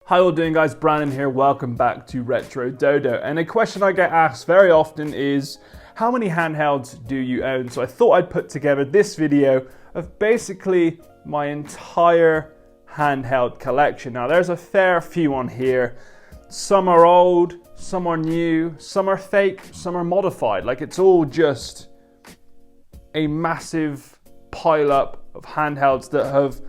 How you all doing, guys? Brandon here. Welcome back to Retro Dodo. And a question I get asked very often is, how many handhelds do you own? So I thought I'd put together this video of basically my entire handheld collection. Now there's a fair few on here. Some are old, some are new, some are fake, some are modified. Like, it's all just a massive pile up of handhelds that have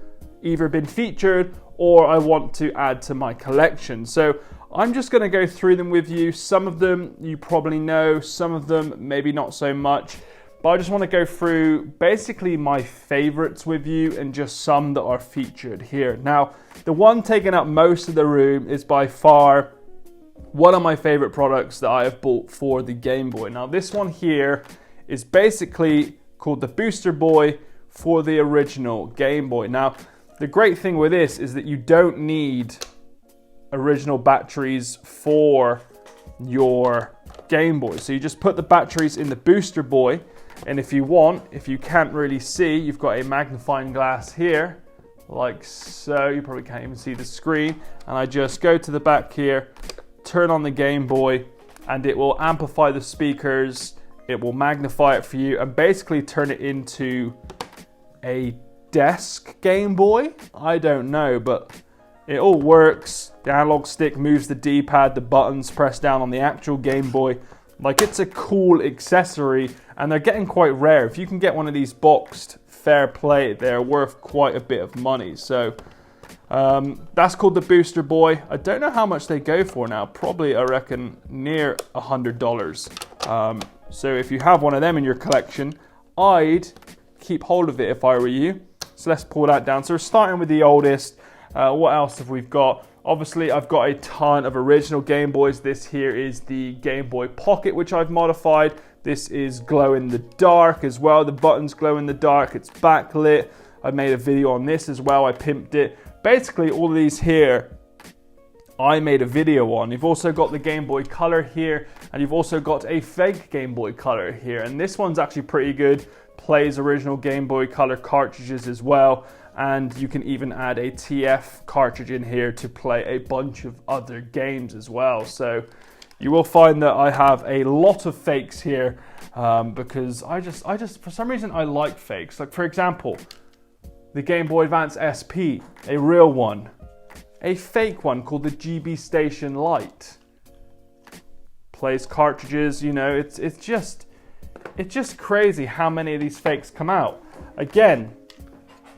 either been featured or I want to add to my collection. So I'm just going to go through them with you. Some of them you probably know, some of them maybe not so much, but I just want to go through basically my favorites with you and just some that are featured here. Now, the one taking up most of the room is by far one of my favorite products that I have bought for the Game Boy. Now, this one here is basically called the Booster Boy for the original Game Boy. Now, the great thing with this is that you don't need original batteries for your Game Boy. So you just put the batteries in the Booster Boy, and if you want, if you can't really see, you've got a magnifying glass here, like so. You probably can't even see the screen. And I just go to the back here, turn on the Game Boy, and it will amplify the speakers, it will magnify it for you, and basically turn it into a desk Game Boy? I don't know, but it all works. The analog stick moves the D-pad, the buttons press down on the actual Game Boy. Like, it's a cool accessory, and they're getting quite rare. If you can get one of these boxed, fair play, they're worth quite a bit of money. So that's called the Booster Boy. I don't know how much they go for now. Probably, I reckon, near $100. So if you have one of them in your collection, I'd keep hold of it if I were you. So let's pull that down. So we're starting with the oldest. What else have we got? Obviously, I've got a ton of original Game Boys. This here is the Game Boy Pocket, which I've modified. This is glow in the dark as well. The buttons glow in the dark. It's backlit. I made a video on this as well. I pimped it. Basically, all of these here, I made a video on. You've also got the Game Boy Color here, and you've also got a fake Game Boy Color here. And this one's actually pretty good. Plays original Game Boy Color cartridges as well, and you can even add a TF cartridge in here to play a bunch of other games as well. So you will find that I have a lot of fakes here because I just for some reason I like fakes. Like, for example, the Game Boy Advance SP, a real one, a fake one called the GB Station Lite. Plays cartridges, you know, it's just crazy how many of these fakes come out. Again,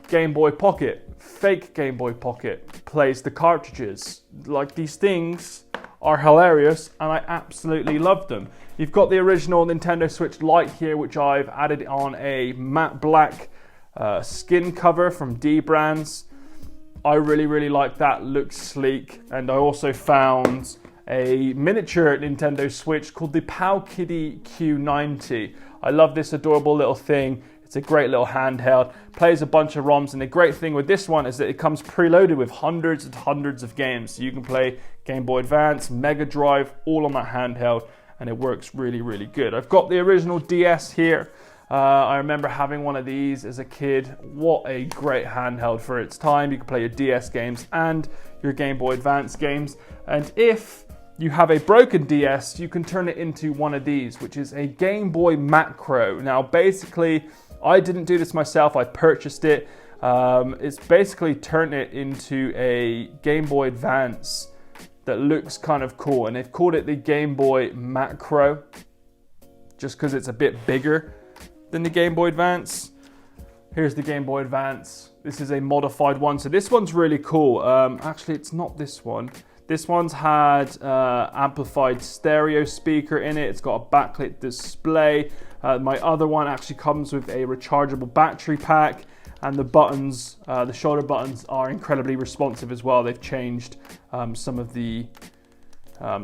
Game Boy Pocket, fake Game Boy Pocket, plays the cartridges. Like, these things are hilarious and I absolutely love them. You've got the original Nintendo Switch Lite here, which I've added on a matte black skin cover from D Brands. I really like that, looks sleek. And I also found a miniature Nintendo Switch called the Powkiddy Q90. I love this adorable little thing. It's a great little handheld, plays a bunch of ROMs, and the great thing with this one is that it comes preloaded with hundreds and hundreds of games. So you can play Game Boy Advance, Mega Drive, all on that handheld, and it works really good. I've got the original DS here. I remember having one of these as a kid. What a great handheld for its time. You can play your DS games and your Game Boy Advance games. And if you have a broken DS, you can turn it into one of these, which is a Game Boy Macro. Now, basically, I didn't do this myself. I purchased it. It's basically turned it into a Game Boy Advance that looks kind of cool. And they've called it the Game Boy Macro just because it's a bit bigger than the Game Boy Advance. Here's the Game Boy Advance. This is a modified one. So this one's really cool. Actually, it's not this one. This one's had amplified stereo speaker in it. It's got a backlit display. My other one actually comes with a rechargeable battery pack, and the buttons, the shoulder buttons, are incredibly responsive as well. They've changed some of the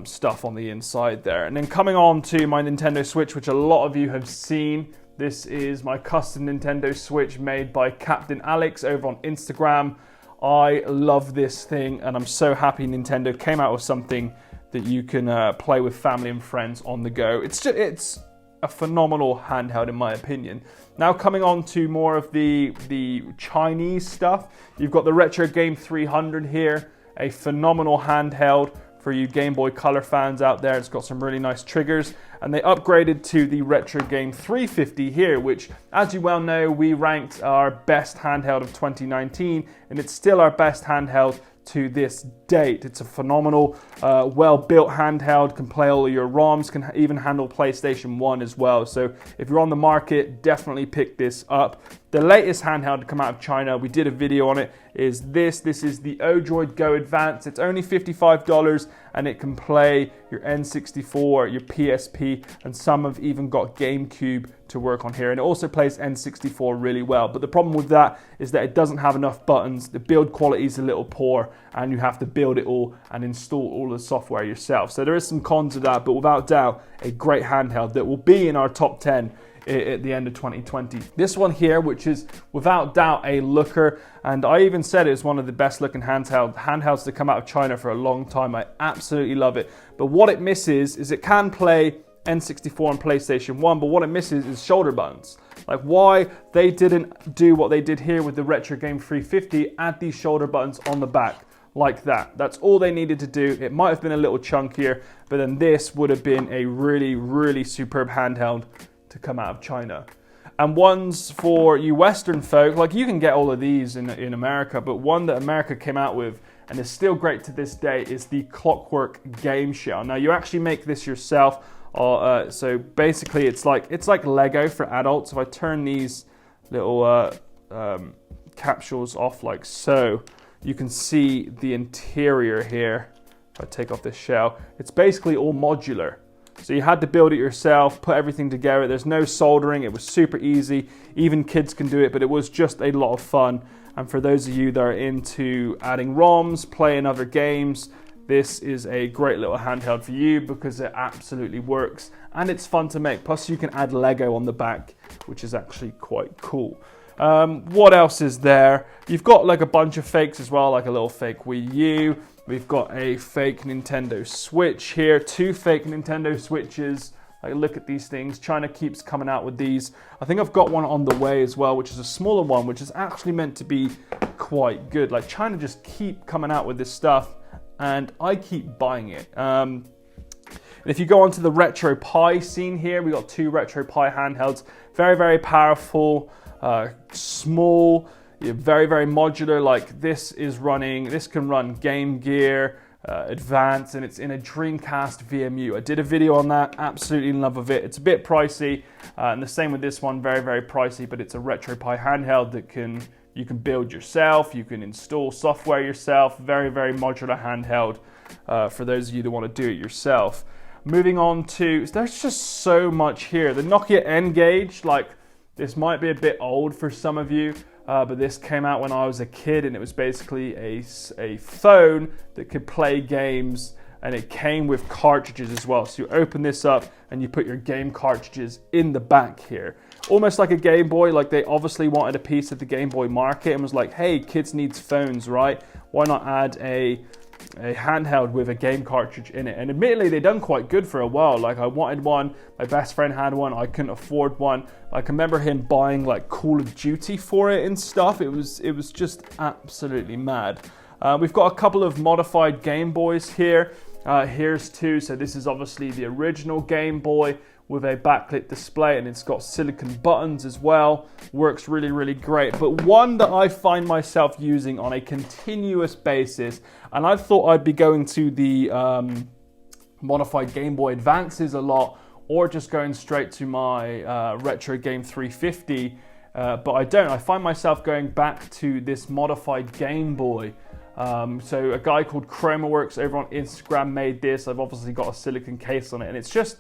stuff on the inside there. And then coming on to my Nintendo Switch, which a lot of you have seen. This is my custom Nintendo Switch made by Captain Alex over on Instagram. I love this thing, and I'm so happy Nintendo came out with something that you can play with family and friends on the go. It's a phenomenal handheld in my opinion. Now coming on to more of the Chinese stuff, you've got the Retro Game 300 here. a phenomenal handheld for you Game Boy Color fans out there. It's got some really nice triggers, and they upgraded to the Retro Game 350 here, which, as you well know, we ranked our best handheld of 2019, and it's still our best handheld to this date. It's a phenomenal, well-built handheld, can play all of your ROMs, can even handle PlayStation 1 as well. So if you're on the market, definitely pick this up. The latest handheld to come out of China, we did a video on it, is this. This is the Odroid Go Advance. It's only $55, and it can play your N64, your PSP, and some have even got GameCube to work on here. And it also plays N64 really well. But the problem with that is that it doesn't have enough buttons. The build quality is a little poor, and you have to build it all and install all the software yourself. So there is some cons to that, but without doubt, a great handheld that will be in our top 10 at the end of 2020. This one here, which is without doubt a looker, and I even said it's one of the best looking handhelds to come out of China for a long time. I absolutely love it. But what it misses is it can play N64 and PlayStation 1, but what it misses is shoulder buttons. Like, why they didn't do what they did here with the Retro Game 350, add these shoulder buttons on the back like that. That's all they needed to do. It might have been a little chunkier, but then this would have been a really, really superb handheld to come out of China. And ones for you Western folk, like, you can get all of these in America, but one that America came out with and is still great to this day is the Clockwork Game Shell. Now, you actually make this yourself. So basically it's like Lego for adults. If I turn these little capsules off like so, you can see the interior here. If I take off this shell, it's basically all modular. So you had to build it yourself, put everything together. There's no soldering. It was super easy. Even kids can do it, but it was just a lot of fun. And for those of you that are into adding ROMs, playing other games, this is a great little handheld for you because it absolutely works and it's fun to make. Plus you can add Lego on the back, which is actually quite cool. What else is there? You've got like a bunch of fakes as well, like a little fake Wii U. We've got a fake Nintendo Switch here, 2 fake Nintendo Switches. Like, look at these things. China keeps coming out with these. I think I've got one on the way as well, which is a smaller one, which is actually meant to be quite good. Like, China just keep coming out with this stuff, and I keep buying it. And if you go onto the Retropie scene here, we got 2 Retropie handhelds. Very, very powerful, small, very, very modular. Like, this can run Game Gear, Advance, and it's in a Dreamcast VMU. I did a video on that, absolutely in love with it. It's a bit pricey, and the same with this one, very, very pricey, but it's a Retropie handheld that you can build yourself, you can install software yourself. Very, very modular handheld for those of you that want to do it yourself. Moving on to, there's just so much here. The Nokia N-Gage, like, this might be a bit old for some of you, but this came out when I was a kid, and it was basically a phone that could play games, and it came with cartridges as well. So you open this up and you put your game cartridges in the back here. Almost like a Game Boy. Like, they obviously wanted a piece of the Game Boy market and was like, hey, kids needs phones, right? Why not add a handheld with a game cartridge in it? And admittedly, they done quite good for a while. Like, I wanted one, my best friend had one, I couldn't afford one. I can remember him buying like Call of Duty for it and stuff. It was just absolutely mad. We've got a couple of modified Game Boys here. Here's 2. So this is obviously the original Game Boy with a backlit display, and it's got silicone buttons as well. Works really, really great. But one that I find myself using on a continuous basis, and I thought I'd be going to the modified Game Boy Advances a lot, or just going straight to my Retro Game 350, but I don't. I find myself going back to this modified Game Boy. So a guy called ChromaWorks over on Instagram made this. I've obviously got a silicone case on it, and it's just,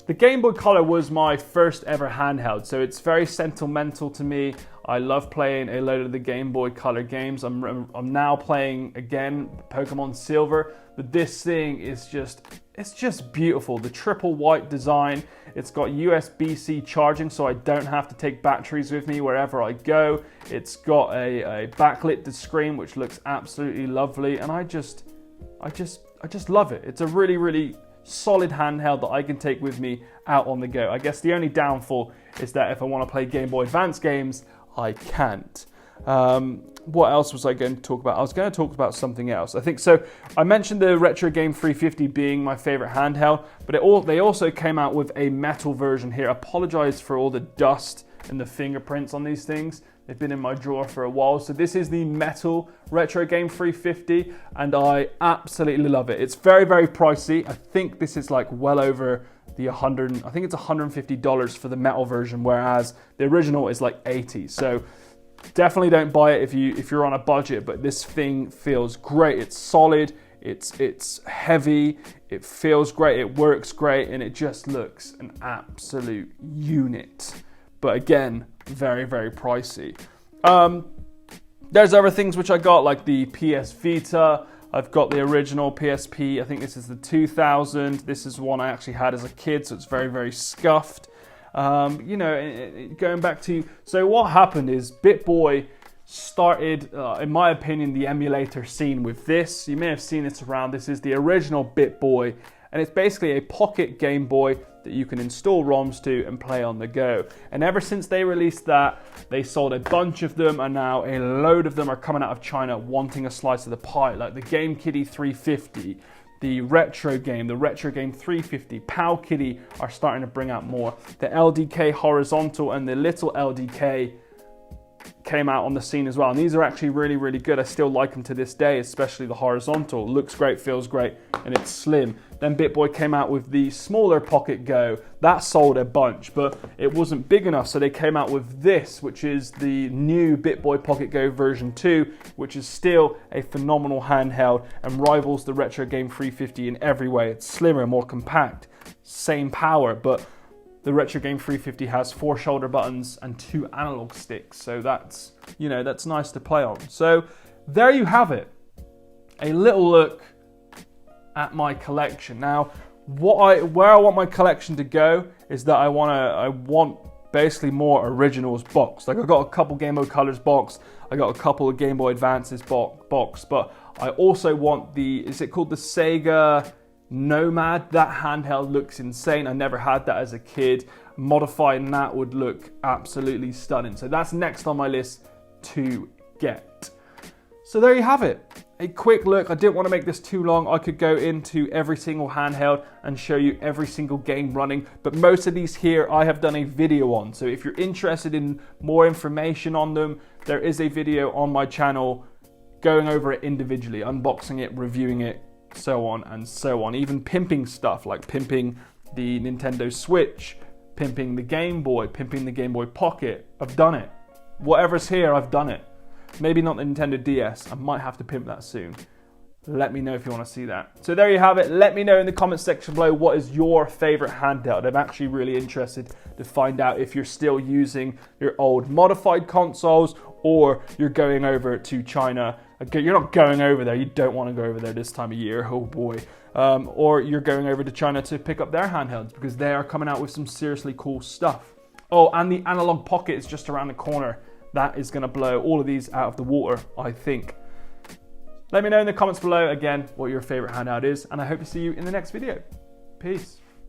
the Game Boy Color was my first ever handheld, so it's very sentimental to me. I love playing a load of the Game Boy Color games. I'm now playing again Pokemon Silver, but this thing is just beautiful. The triple white design. It's got USB-C charging, so I don't have to take batteries with me wherever I go. It's got a backlit screen, which looks absolutely lovely, and I just love it. It's a really, really solid handheld that I can take with me out on the go. I guess the only downfall is that if I want to play Game Boy Advance games, I can't. What else was I going to talk about? I was going to talk about something else. I think so. I mentioned the Retro Game 350 being my favorite handheld, but they also came out with a metal version here. I apologize for all the dust and the fingerprints on these things. They've been in my drawer for a while. So this is the metal Retro Game 350, and I absolutely love it. It's very, very pricey. I think this is like well over the I think it's $150 for the metal version, whereas the original is like 80. So definitely don't buy it if you're on a budget, but this thing feels great. It's solid, it's heavy, it feels great, it works great, and it just looks an absolute unit. But again, very, very pricey. There's other things which I got, like the PS Vita. I've got the original PSP. I think this is the 2000. This is one I actually had as a kid, so it's very, very scuffed. You know, going back to, so what happened is Bitboy started, in my opinion, the emulator scene with this. You may have seen this around. This is the original Bitboy, and it's basically a pocket Game Boy that you can install ROMs to and play on the go. And ever since they released that, they sold a bunch of them, and now a load of them are coming out of China wanting a slice of the pie, like the Game Kitty 350. The Retro Game 350, Pow Kitty are starting to bring out more. The LDK Horizontal and the little LDK came out on the scene as well. And these are actually really, really good. I still like them to this day, especially the Horizontal. Looks great, feels great, and it's slim. Then Bitboy came out with the smaller Pocket Go. That sold a bunch, but it wasn't big enough, so they came out with this, which is the new Bitboy Pocket Go version 2, which is still a phenomenal handheld and rivals the Retro Game 350 in every way. It's slimmer, more compact, same power, but the Retro Game 350 has 4 shoulder buttons and 2 analog sticks, so that's, you know, that's nice to play on. So there you have it, a little look at my collection. Now, where I want my collection to go is that I want basically more originals box. Like I got a couple Gameboy Colors box, I got a couple of Game Boy Advances box, but I also want the, is it called the Sega Nomad? That handheld looks insane. I never had that as a kid. Modifying that would look absolutely stunning. So that's next on my list to get. So there you have it. A quick look. I didn't want to make this too long. I could go into every single handheld and show you every single game running, but most of these here I have done a video on. So if you're interested in more information on them, there is a video on my channel going over it individually, unboxing it, reviewing it, so on and so on. Even pimping stuff, like pimping the Nintendo Switch, pimping the Game Boy, pimping the Game Boy Pocket. I've done it. Whatever's here, I've done it. Maybe not the Nintendo DS. I might have to pimp that soon. Let me know if you want to see that. So there you have it. Let me know in the comment section below what is your favorite handheld. I'm actually really interested to find out if you're still using your old modified consoles or you're going over to China. You're not going over there. You don't want to go over there this time of year. Oh boy. Or you're going over to China to pick up their handhelds because they are coming out with some seriously cool stuff. Oh, and the Analog Pocket is just around the corner. That is going to blow all of these out of the water, I think. Let me know in the comments below, again, what your favorite handheld is, and I hope to see you in the next video. Peace.